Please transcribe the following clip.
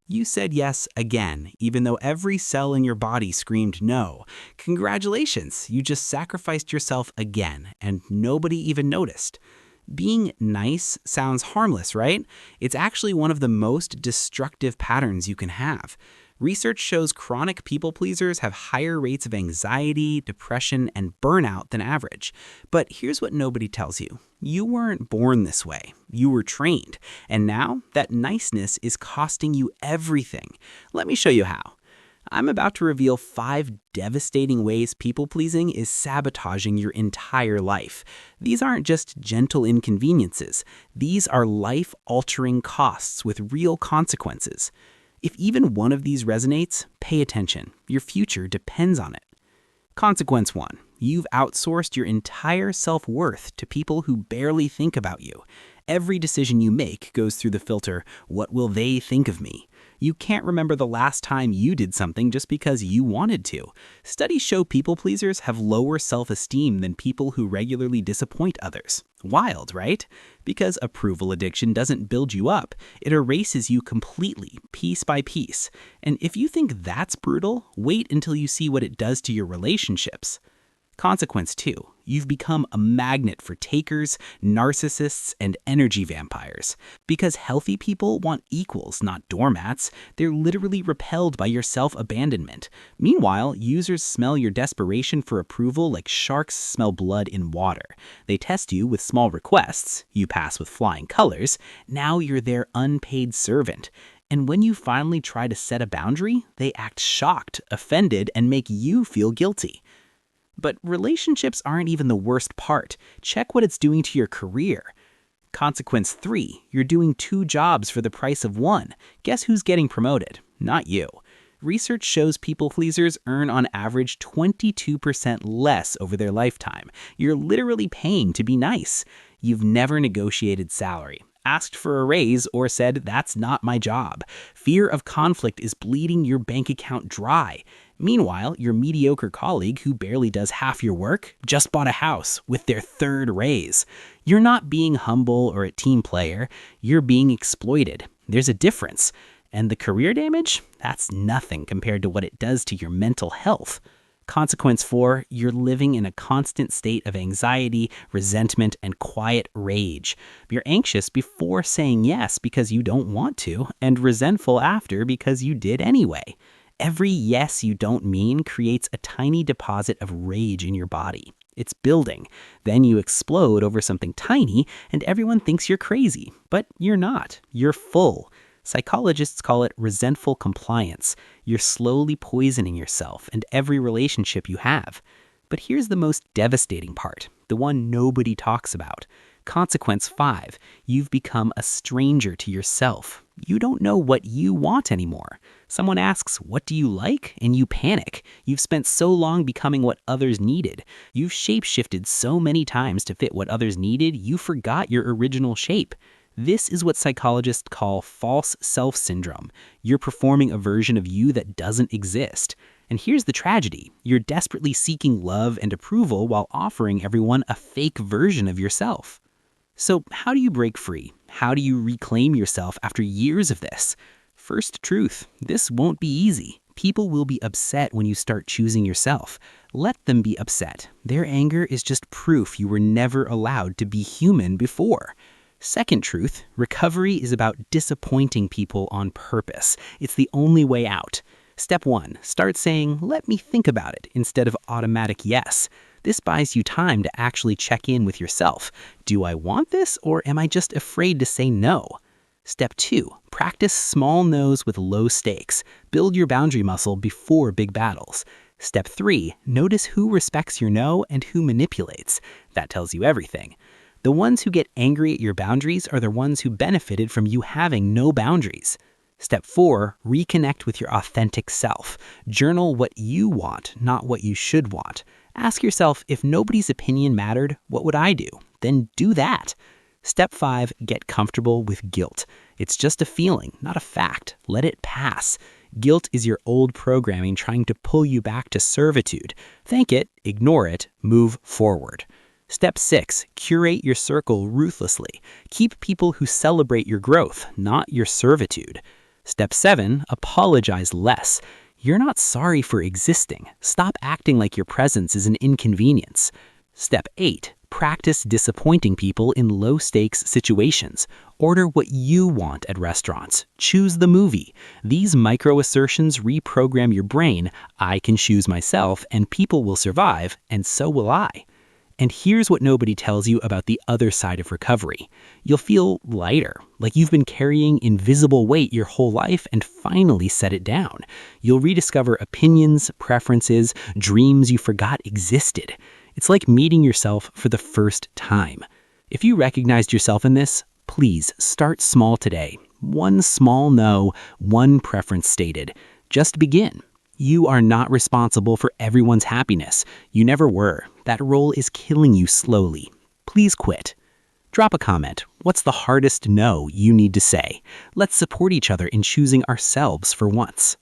You said yes again, even though every cell in your body screamed no. Congratulations, you just sacrificed yourself again, and nobody even noticed. Being nice sounds harmless, right? It's actually one of the most destructive patterns you can have. Research shows chronic people pleasers have higher rates of anxiety, depression, and burnout than average. But here's what nobody tells you. You weren't born this way. You were trained. And now that niceness is costing you everything. Let me show you how. I'm about to reveal 5 devastating ways people-pleasing is sabotaging your entire life. These aren't just gentle inconveniences. These are life-altering costs with real consequences. If even one of these resonates, pay attention. Your future depends on it. Consequence 1. You've outsourced your entire self-worth to people who barely think about you. Every decision you make goes through the filter, what will they think of me? You can't remember the last time you did something just because you wanted to. Studies show people pleasers have lower self-esteem than people who regularly disappoint others. Wild, right? Because approval addiction doesn't build you up, it erases you completely, piece by piece. And if you think that's brutal, wait until you see what it does to your relationships. Consequence 2. You've become a magnet for takers, narcissists, and energy vampires. Because healthy people want equals, not doormats, they're literally repelled by your self-abandonment. Meanwhile, users smell your desperation for approval like sharks smell blood in water. They test you with small requests, you pass with flying colors, now you're their unpaid servant. And when you finally try to set a boundary, they act shocked, offended, and make you feel guilty. But relationships aren't even the worst part. Check what it's doing to your career. Consequence 3. You're doing 2 jobs for the price of 1. Guess who's getting promoted? Not you. Research shows people pleasers earn on average 22% less over their lifetime. You're literally paying to be nice. You've never negotiated salary, asked for a raise, or said, that's not my job. Fear of conflict is bleeding your bank account dry. Meanwhile, your mediocre colleague who barely does half your work just bought a house with their 3rd raise. You're not being humble or a team player, you're being exploited. There's a difference. And the career damage? That's nothing compared to what it does to your mental health. Consequence 4, you're living in a constant state of anxiety, resentment, and quiet rage. You're anxious before saying yes because you don't want to, and resentful after because you did anyway. Every yes you don't mean creates a tiny deposit of rage in your body. It's building. Then you explode over something tiny, and everyone thinks you're crazy. But you're not. You're full. Psychologists call it resentful compliance. You're slowly poisoning yourself and every relationship you have. But here's the most devastating part, the one nobody talks about. Consequence 5, you've become a stranger to yourself. You don't know what you want anymore. Someone asks, what do you like? And you panic. You've spent so long becoming what others needed. You've shape-shifted so many times to fit what others needed, you forgot your original shape. This is what psychologists call false self syndrome. You're performing a version of you that doesn't exist. And here's the tragedy. You're desperately seeking love and approval while offering everyone a fake version of yourself. So how do you break free? How do you reclaim yourself after years of this? First truth, this won't be easy. People will be upset when you start choosing yourself. Let them be upset. Their anger is just proof you were never allowed to be human before. Second truth, recovery is about disappointing people on purpose. It's the only way out. Step 1, start saying, let me think about it, instead of automatic yes. This buys you time to actually check in with yourself. Do I want this, or am I just afraid to say no? Step 2, practice small no's with low stakes. Build your boundary muscle before big battles. Step 3, notice who respects your no and who manipulates. That tells you everything. The ones who get angry at your boundaries are the ones who benefited from you having no boundaries. Step 4, reconnect with your authentic self. Journal what you want, not what you should want. Ask yourself, if nobody's opinion mattered, what would I do? Then do that. Step 5, get comfortable with guilt. It's just a feeling, not a fact. Let it pass. Guilt is your old programming trying to pull you back to servitude. Thank it, ignore it, move forward. Step 6, curate your circle ruthlessly. Keep people who celebrate your growth, not your servitude. Step 7, apologize less. You're not sorry for existing. Stop acting like your presence is an inconvenience. Step 8, practice disappointing people in low-stakes situations. Order what you want at restaurants. Choose the movie. These micro-assertions reprogram your brain. I can choose myself, and people will survive, and so will I. And here's what nobody tells you about the other side of recovery. You'll feel lighter, like you've been carrying invisible weight your whole life and finally set it down. You'll rediscover opinions, preferences, dreams you forgot existed. It's like meeting yourself for the first time. If you recognized yourself in this, please start small today. One small no, one preference stated. Just begin. You are not responsible for everyone's happiness. You never were. That role is killing you slowly. Please quit. Drop a comment. What's the hardest no you need to say? Let's support each other in choosing ourselves for once.